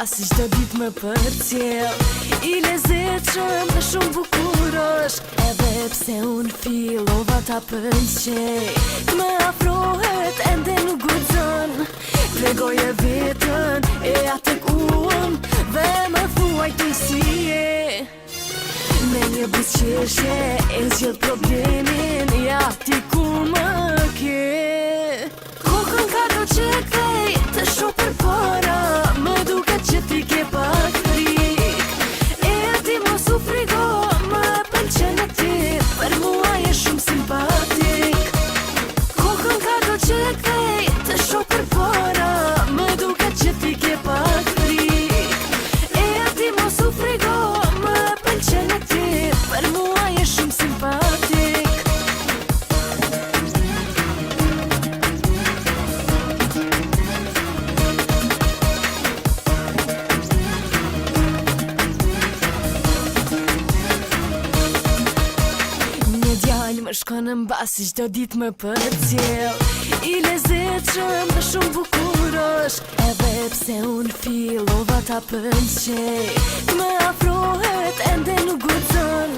mbasi çdo ditë më përcjell. I lezetshëm dhe shumë bukur është, edhe pse unë fillova ta pëlqej. Më afrohet ende nuk guxon, tregoje vetën e atë kuën dhe më thuaj ti si je. Me një buzëqeshje e zgjidh problemin, ja ti ku më ke. Kokën ka do që kthej të shoh përpara, më duket që ti ke pak frikë. E ti mos u frigo, më pëlqen e ti, për mua je shumë simpatik. Kokën ka do që kthej të shoh përpara, më duket që ti ke pak frikë. E ti mos u frigo, më pëlqen e ti, për mua je shumë simpatik. Më shkon në mbasi çdo ditë më përcjell. I lezetshëm dhe shumë bukur është, edhe pse unë fillova ta pëlqej. Më afrohet ende nuk guxon,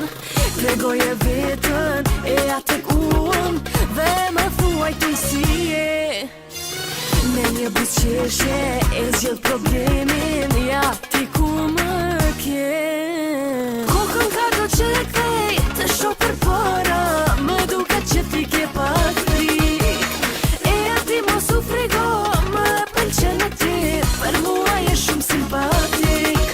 tregoje vetën e atë kuën dhe më thuaj ti si je. Me një buzëqeshje e zgjidh problemin, ja ti ku më ke. Kokën ka do që kthej të shoh përpara, më duket që ti ke pak frikë. E ti mos u frigo, më pëlqen e ti, për mua je shumë simpatik.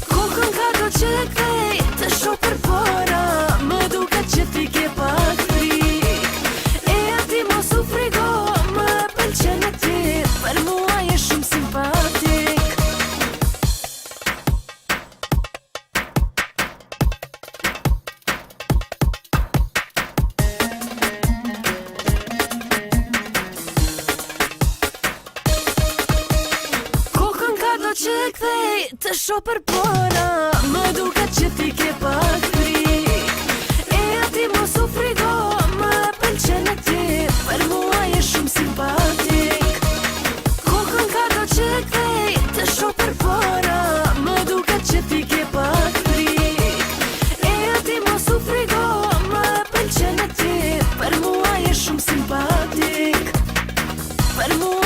Kokën ka do që kthej të shoh përpara, më duket që ti ke pak frikë. E ti mos u frigo, më pëlqen e ti, për mua je shumë simpatik. Që kthej të shoh përpara, më duket që ti ke pak frikë. E ti mos u frigo, më pëlqen e ti, për mua je shumë simpatik. Kokën ka do që kthej të shoh përpara, më duket që ti ke pak frikë. E ti mos u frigo, më pëlqen e ti, për mua je shumë simpatik. Për mua